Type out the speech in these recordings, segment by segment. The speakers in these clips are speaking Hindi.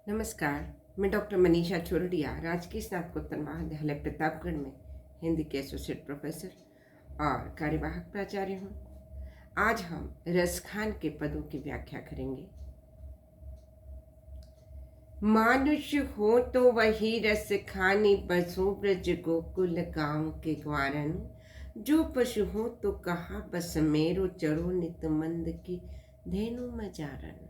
नमस्कार। मैं डॉक्टर मनीषा चोरडिया, राजकीय स्नातकोत्तर महाविद्यालय प्रतापगढ़ में हिंदी के एसोसिएट प्रोफेसर और कार्यवाहक प्राचार्य हूँ। आज हम रसखान के पदों की व्याख्या करेंगे। मानुष्य हो तो वही रस खानी, बसो ब्रज गोकुल गाँव के ग्वारन। जो पशु हो तो कहा बस मेरो, चढ़ो नित मंद की धेनु मजारन।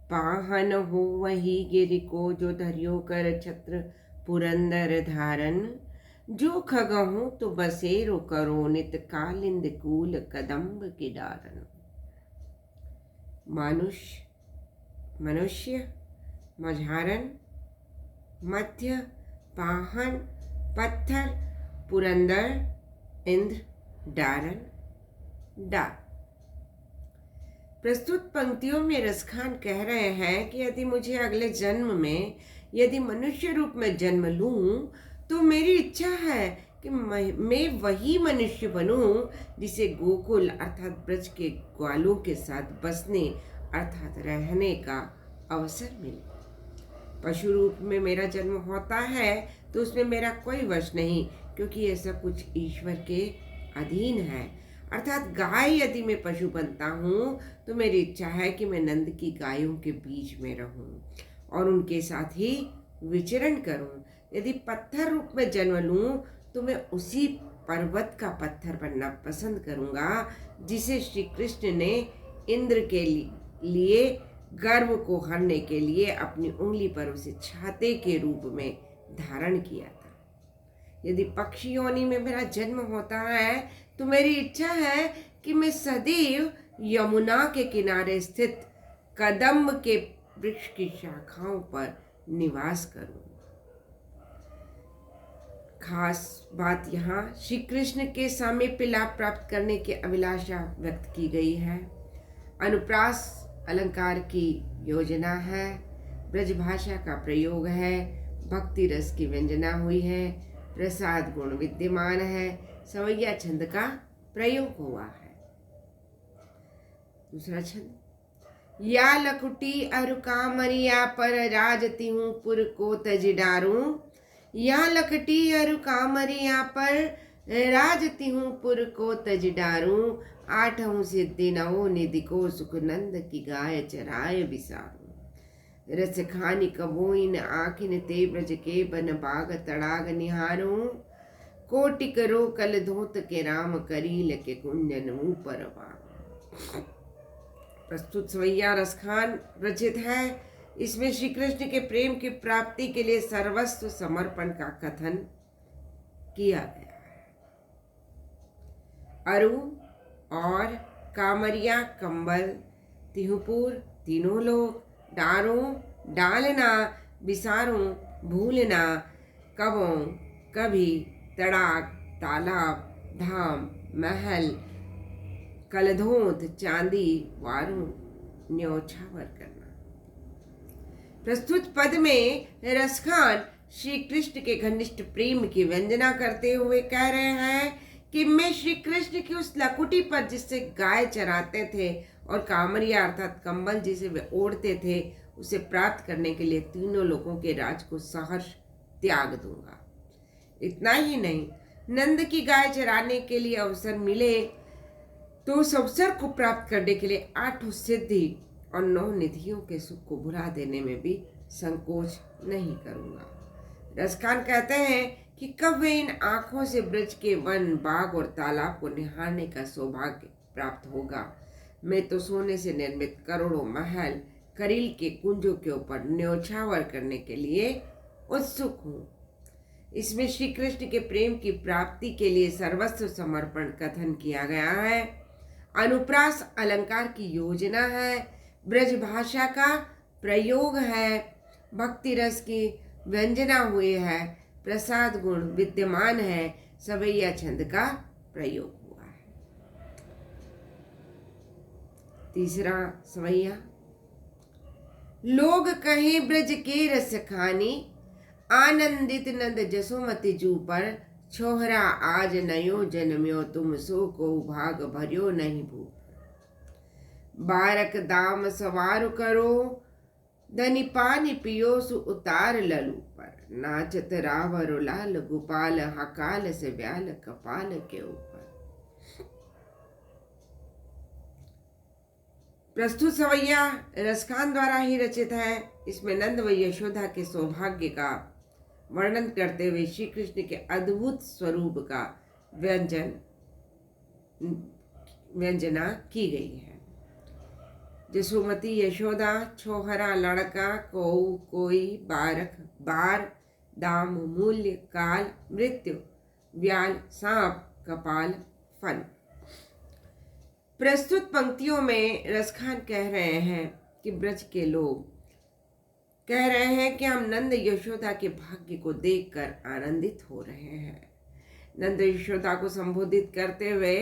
पाहन हो वही गिरि को, जो धरियो कर छत्र पुरंदर धारन। जो खगहूँ तो बसेरो करो, नित कालिंद कूल कदम्ब की डारन। मनुष्य, मझारन, मध्य, पाहन, पत्थर, पुरंदर, इंद्र, डारन, डार। प्रस्तुत पंक्तियों में रसखान कह रहे हैं कि यदि मुझे अगले जन्म में यदि मनुष्य रूप में जन्म लूं तो मेरी इच्छा है कि मैं वही मनुष्य बनूं जिसे गोकुल अर्थात ब्रज के ग्वालों के साथ बसने अर्थात रहने का अवसर मिले। पशु रूप में मेरा जन्म होता है तो उसमें मेरा कोई वश नहीं, क्योंकि यह सब कुछ ईश्वर के अधीन है। अर्थात गाय यदि मैं पशु बनता हूँ तो मेरी इच्छा है कि मैं नंद की गायों के बीच में रहूं और उनके साथ ही विचरण करूं। यदि पत्थर रूप में जन्म लूं तो मैं उसी पर्वत का पत्थर बनना पसंद करूंगा जिसे श्री कृष्ण ने इंद्र के लिए गर्व को हरने के लिए अपनी उंगली पर उसे छाते के रूप में धारण किया था। यदि पक्षी योनि में मेरा जन्म होता है तो मेरी इच्छा है कि मैं सदैव यमुना के किनारे स्थित कदम्ब के वृक्ष की शाखाओं पर निवास करूं। खास बात यहाँ श्री कृष्ण के सामीप्य लाभ प्राप्त करने की अभिलाषा व्यक्त की गई है। अनुप्रास अलंकार की योजना है, ब्रजभाषा का प्रयोग है, भक्ति रस की व्यंजना हुई है, प्रसाद गुण विद्यमान है, सवैया छंद का प्रयोग हुआ है। दूसरा छंद, या लकुटी अरु कामरिया पर राजती हूँ पुर को तज डारूं। या लकटी अरु कामरिया पर राजती हूँ पुर को तज डारूं। आठों सिद्धि नवो निधि को, सुख नंद की गाय चराय बिसारूं। रस खानी कबोइन आखिन ते, ब्रज के बन बाग तड़ाग निहारूं। कोटि करो कल धोत के, राम करील के कुंजन मुँह पर बारूं। प्रस्तुत सवैया रसखान रचित है। इसमें श्री कृष्ण के प्रेम की प्राप्ति के लिए सर्वस्व समर्पण का कथन किया गया है। अरु और कामरिया कंबल, तिहुपुर तीनों लोग, डारों डालना, बिसारों भूलना, कबों कभी, तड़ाक तालाब, धाम महल, कलधोंत चांदी, वारों न्योछावर करना। प्रस्तुत पद में रसखान श्री कृष्ण के घनिष्ठ प्रेम की व्यंजना करते हुए कह रहे हैं कि मैं श्री कृष्ण की उस लकुटी पर जिससे गाय चराते थे और कामरिया अर्थात कंबल जिसे वे ओढ़ते थे, उसे प्राप्त करने के लिए तीनों लोगों के राज को सहर्ष त्याग दूंगा। इतना ही नहीं, नंद की गाय चराने के लिए अवसर मिले तो उस अवसर को प्राप्त करने के लिए 8 सिद्धि और 9 निधियों के सुख को भुला देने में भी संकोच नहीं करूंगा। रसखान कहते हैं कि कब वे इन आंखों से ब्रज के वन, बाग और तालाब को निहारने का सौभाग्य प्राप्त होगा। मैं तो सोने से निर्मित करोड़ों महल, करील के कुंजों के ऊपर न्योछावर करने के लिए उत्सुक हूँ। इसमें श्री कृष्ण के प्रेम की प्राप्ति के लिए सर्वस्व समर्पण कथन किया गया है। अनुप्रास अलंकार की योजना है, ब्रज भाषा का प्रयोग है, भक्ति रस की व्यंजना हुई है, प्रसाद गुण विद्यमान है, सवैया छंद का प्रयोग हुआ है। तीसरा सवैया, लोग कहे ब्रज के रस खानी, आनंदित नंद जसोमति जू पर। छोहरा आज नयो जन्म्यो, तुम सो को भाग भर्यो नहीं भूप। बारक दाम सवार करो, धनी पानी पियो सु उतार ललू पर, नाचत रावर लाल गोपाल, हकाल से व्याल कपाल के ऊपर। प्रस्तुत सवैया रसखान द्वारा ही रचित है। इसमें नंद व यशोदा के सौभाग्य का वर्णन करते हुए श्री कृष्ण के अद्भुत स्वरूप का व्यंजना की गई है। जसुमती यशोदा छोहरा लड़का कोई बारख बार दाम मूल्य काल मृत्यु व्याल सांप कपाल फन। प्रस्तुत पंक्तियों में रसखान कह रहे हैं कि ब्रज के लोग कह रहे हैं कि हम नंद यशोदा के भाग्य को देखकर आनंदित हो रहे हैं। नंद यशोदा को संबोधित करते हुए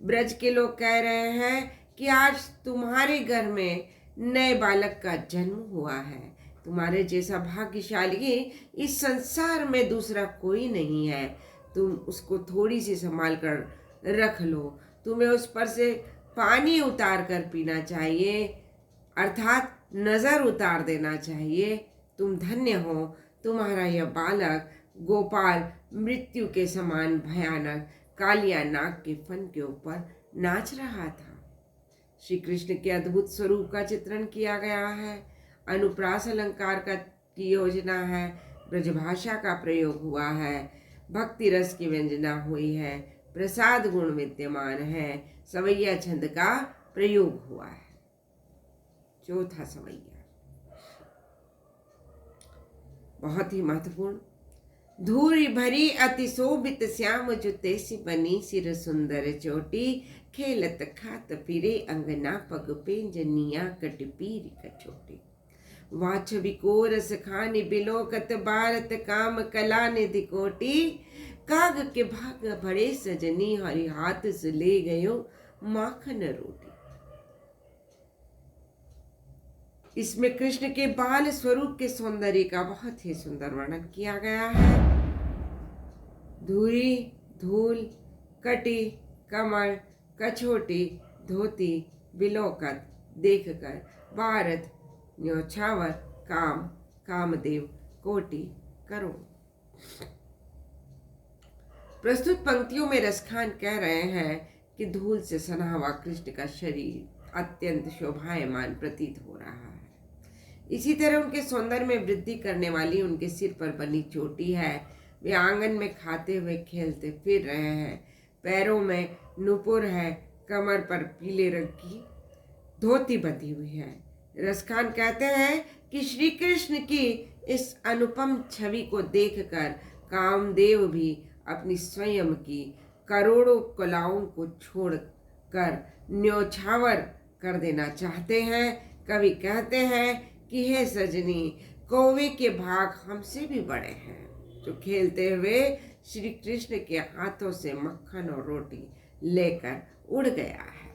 ब्रज के लोग कह रहे हैं कि आज तुम्हारे घर में नए बालक का जन्म हुआ है। तुम्हारे जैसा भाग्यशाली इस संसार में दूसरा कोई नहीं है। तुम उसको थोड़ी सी संभाल कर रख लो। तुम्हें उस पर से पानी उतार कर पीना चाहिए, अर्थात नजर उतार देना चाहिए। तुम धन्य हो। तुम्हारा यह बालक गोपाल मृत्यु के समान भयानक कालिया नाग के फन के ऊपर नाच रहा था। श्री कृष्ण के अद्भुत स्वरूप का चित्रण किया गया है। अनुप्रास अलंकार की योजना है। ब्रजभाषा का प्रयोग हुआ है। भक्ति रस की व्यंजना हुई है। प्रसाद गुण विद्यमान है। सवैया छंद का प्रयोग हुआ है। चौथा सवैया बहुत ही महत्वपूर्ण। धूरी भरी अति शोभित श्याम जुतेसी बनी सिर सुंदर चोटी, खेलत खात फिरे अंगना पग पेंजनिया कटपीर कचोटी। वाच विकोर सखानी बिलोकत भारत काम कला निधि कोटी, काग के भाग भरे सजनी हरि हाथ से ले गयो माखन रोटी। इसमें कृष्ण के बाल स्वरूप के सौंदर्य का बहुत ही सुंदर वर्णन किया गया है। धूरी धूल कटी कमर कछोटी धोती बिलोकत देखकर, भारत न्योछावर काम कामदेव कोटि करो। प्रस्तुत पंक्तियों में रसखान कह रहे हैं कि धूल से सना हुआ कृष्ण का शरीर अत्यंत शोभायमान प्रतीत हो रहा है। इसी तरह उनके सौंदर्य में वृद्धि करने वाली उनके सिर पर बनी चोटी है। वे आंगन में खाते हुए खेलते फिर रहे हैं। पैरों में नुपुर है। कमर पर पीले रंग की धोती बंधी हुई है। रसखान कहते हैं कि श्री कृष्ण की इस अनुपम छवि को देखकर कामदेव भी अपनी स्वयं की करोड़ों कलाओं को छोड़कर न्योछावर कर देना चाहते हैं। कवि कहते हैं कि हे सजनी, कौवे के भाग हमसे भी बड़े हैं, जो खेलते हुए श्री कृष्ण के हाथों से मक्खन और रोटी लेकर उड़ गया है।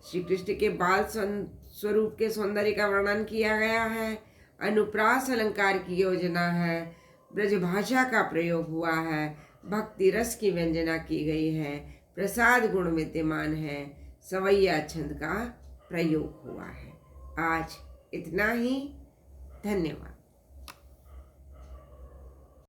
श्री कृष्ण के बाल स्वरूप के सौंदर्य का वर्णन किया गया है। अनुप्रास अलंकार की योजना है। ब्रजभाषा का प्रयोग हुआ है। भक्ति रस की व्यंजना की गई है। प्रसाद गुण विद्यमान है। सवैया छंद का प्रयोग हुआ है। आज इतना ही। धन्यवाद।